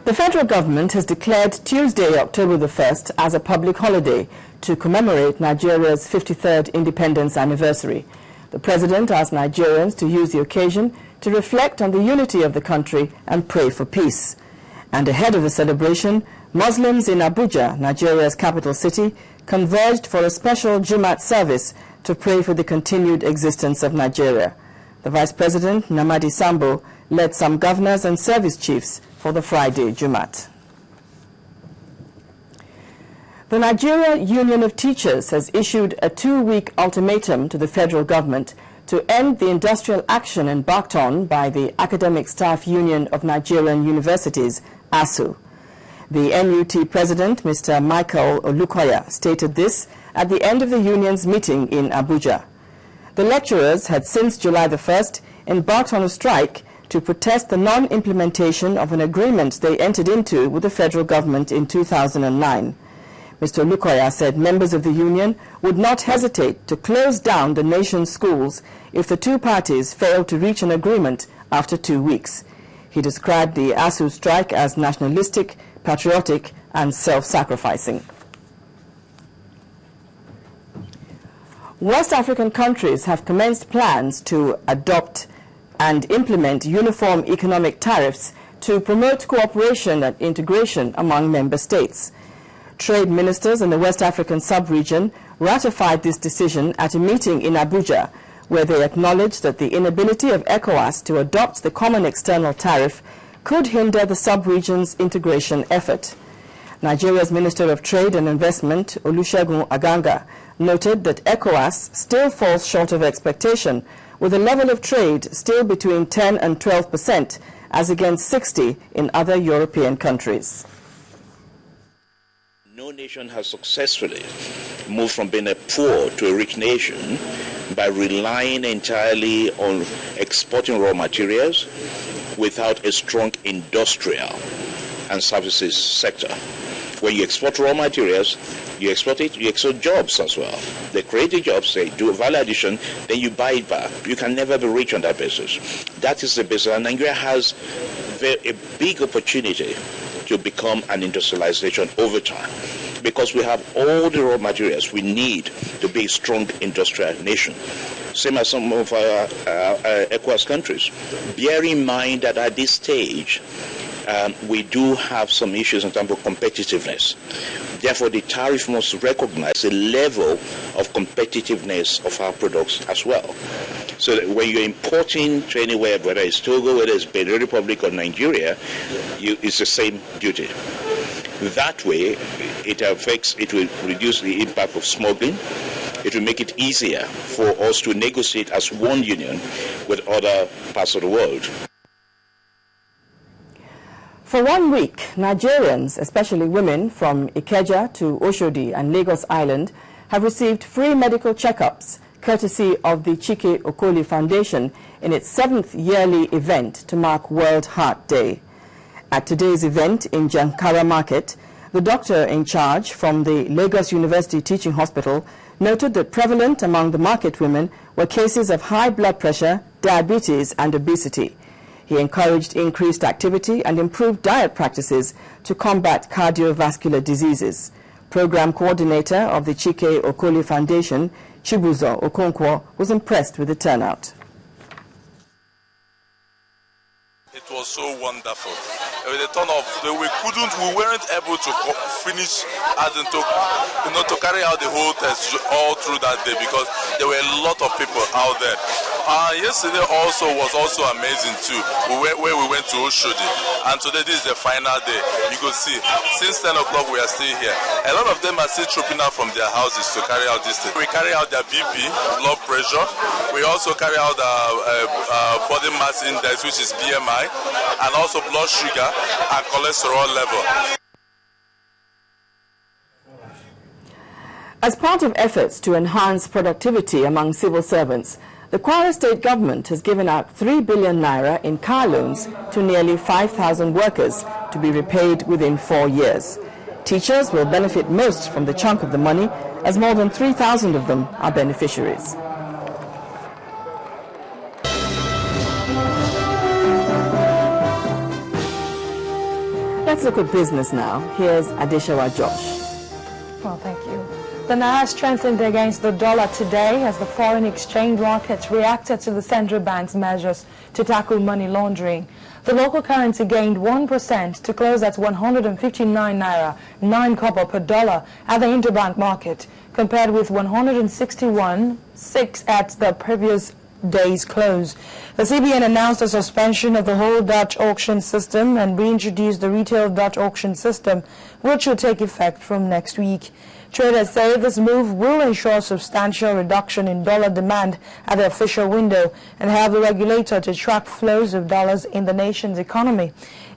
The federal government has declared Tuesday, October the 1st, as a public holiday to commemorate Nigeria's 53rd independence anniversary. The president asked Nigerians to use the occasion to reflect on the unity of the country and pray for peace. And ahead of the celebration, Muslims in Abuja, Nigeria's capital city, converged for a special Jumat service to pray for the continued existence of Nigeria. The Vice President, Namadi Sambo, led some governors and service chiefs for the Friday Jumat. The Nigeria Union of Teachers has issued a 2-week ultimatum to the federal government to end the industrial action embarked on by the Academic Staff Union of Nigerian Universities, ASU. The NUT president, Mr. Michael Olukoya, stated this at the end of the union's meeting in Abuja. The lecturers had since July the 1st embarked on a strike to protest the non-implementation of an agreement they entered into with the federal government in 2009. Mr. Olukoya said members of the union would not hesitate to close down the nation's schools if the two parties failed to reach an agreement after 2 weeks. He described the ASU strike as nationalistic, patriotic, and self-sacrificing. West African countries have commenced plans to adopt and implement uniform economic tariffs to promote cooperation and integration among member states. Trade ministers in the West African sub-region ratified this decision at a meeting in Abuja, where they acknowledged that the inability of ECOWAS to adopt the common external tariff could hinder the sub-region's integration effort. Nigeria's Minister of Trade and Investment, Olusegun Aganga, noted that ECOWAS still falls short of expectation, with a level of trade still between 10 and 12%, as against 60% in other European countries. No nation has successfully moved from being a poor to a rich nation by relying entirely on exporting raw materials without a strong industrial and services sector. When you export raw materials, you export it, you export jobs as well. They create the jobs, they do a value addition, then you buy it back. You can never be rich on that basis. That is the basis. And Nigeria has a big opportunity to become an industrialization over time, because we have all the raw materials we need to be a strong industrial nation. Same as some of our ECOWAS countries. Bear in mind that at this stage, we do have some issues in terms of competitiveness. Therefore, the tariff must recognize the level of competitiveness of our products as well. So that when you're importing to anywhere, whether it's Togo, whether it's Benin Republic or Nigeria, it's the same duty. That way, it will reduce the impact of smuggling. It will make it easier for us to negotiate as one union with other parts of the world. For 1 week, Nigerians, especially women from Ikeja to Oshodi and Lagos Island, have received free medical checkups courtesy of the Chike Okoli Foundation in its 7th yearly event to mark World Heart Day. At today's event in Jankara Market, the doctor in charge from the Lagos University Teaching Hospital noted that prevalent among the market women were cases of high blood pressure, diabetes and obesity. He encouraged increased activity and improved diet practices to combat cardiovascular diseases. Program coordinator of the Chike Okoli Foundation, Chibuzo Okonkwo, was impressed with the turnout. It was so wonderful. With the turn of, we weren't able to finish, as in to carry out the whole test all through that day because there were a lot of people out there. Yesterday was also amazing too, where we went to Oshodi, and today this is the final day. You could see, since 10 o'clock we are still here. A lot of them are still trooping out from their houses to carry out this thing. We carry out their BP, blood pressure. We also carry out body mass index, which is BMI, and also blood sugar and cholesterol level. As part of efforts to enhance productivity among civil servants, the Kwara State government has given out 3 billion naira in car loans to nearly 5,000 workers to be repaid within 4 years. Teachers will benefit most from the chunk of the money, as more than 3,000 of them are beneficiaries. Let's look at business now. Here's Adeshawa Josh. Well, thank you. The Naira strengthened against the dollar today as the foreign exchange markets reacted to the central bank's measures to tackle money laundering. The local currency gained 1% to close at 159 Naira, 9 kobo per dollar at the interbank market, compared with 161.6 at the previous day's close. The CBN announced a suspension of the whole Dutch auction system and reintroduced the retail Dutch auction system, which will take effect from next week. Traders say this move will ensure substantial reduction in dollar demand at the official window and help the regulator to track flows of dollars in the nation's economy.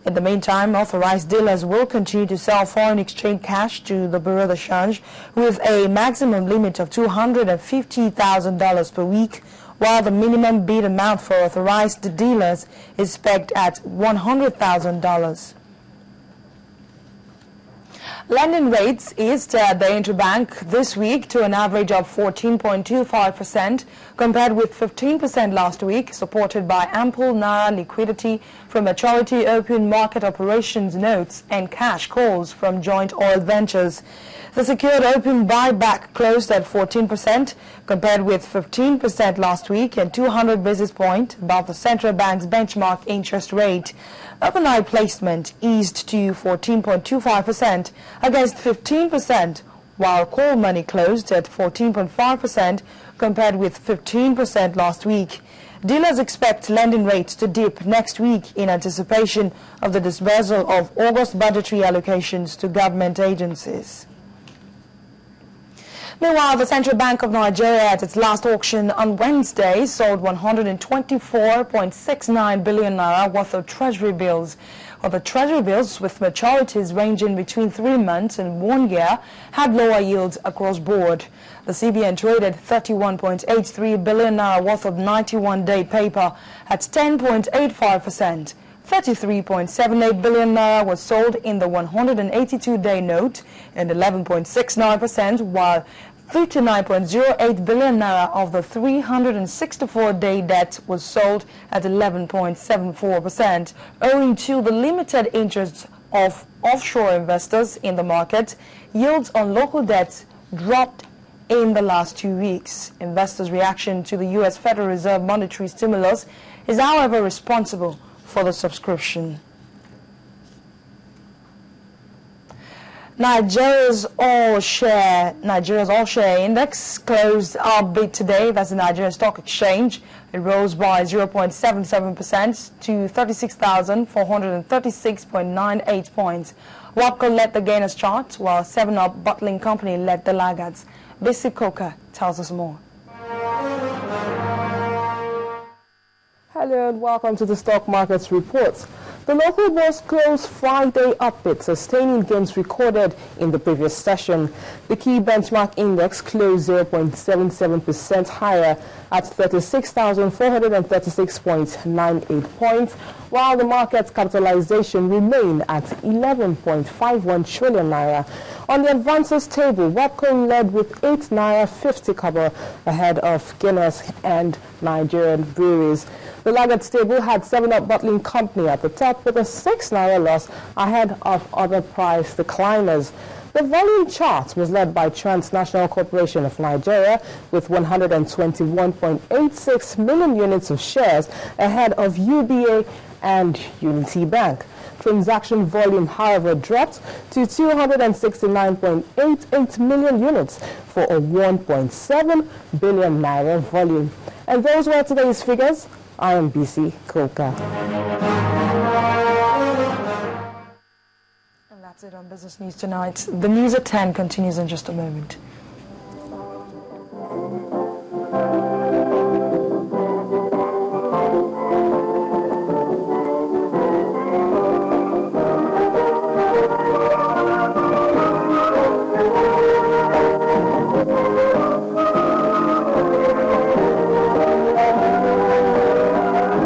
In the meantime, authorized dealers will continue to sell foreign exchange cash to the Bureau de Change with a maximum limit of $250,000 per week, while the minimum bid amount for authorized dealers is pegged at $100,000. Lending rates eased at the interbank this week to an average of 14.25% compared with 15% last week, supported by ample Naira liquidity from maturity open market operations notes and cash calls from joint oil ventures. The secured open buyback closed at 14% compared with 15% last week and 200 basis points above the central bank's benchmark interest rate. Overnight placement eased to 14.25% against 15%, while call money closed at 14.5% compared with 15% last week. Dealers expect lending rates to dip next week in anticipation of the disbursal of August budgetary allocations to government agencies. Meanwhile, the Central Bank of Nigeria at its last auction on Wednesday sold 124.69 billion naira worth of treasury bills. While the treasury bills with maturities ranging between 3 months and 1 year had lower yields across board. The CBN traded 31.83 billion naira worth of 91-day paper at 10.85%. 33.78 billion naira was sold in the 182-day note and 11.69%, while 59.08 billion naira of the 364-day debt was sold at 11.74%, owing to the limited interest of offshore investors in the market. Yields on local debts dropped in the last 2 weeks. Investors' reaction to the U.S. Federal Reserve monetary stimulus is, however, responsible for the subscription. Nigeria's all-share index closed upbeat today. That's the Nigerian Stock Exchange. It rose by 0.77% to 36,436.98 points. WAPCO led the gainers chart, while 7up Bottling Company led the laggards. Bisi Coker tells us more. Hello and welcome to the Stock Markets Reports. The local bourse closed Friday upbeat, sustaining gains recorded in the previous session. The key benchmark index closed 0.77% higher at 36,436.98 points, while the market's capitalization remained at 11.51 trillion naira. On the advances table, WAPCO led with 8 naira 50 kobo ahead of Guinness and Nigerian breweries. The laggards table had 7up Bottling Company at the top with a 6 naira loss ahead of other price decliners. The volume chart was led by Transnational Corporation of Nigeria with 121.86 million units of shares ahead of UBA and Unity Bank. Transaction volume, however, dropped to 269.88 million units for a 1.7 billion naira volume. And those were today's figures. I am Bisi Coker. And that's it on Business News Tonight. The news at 10 continues in just a moment.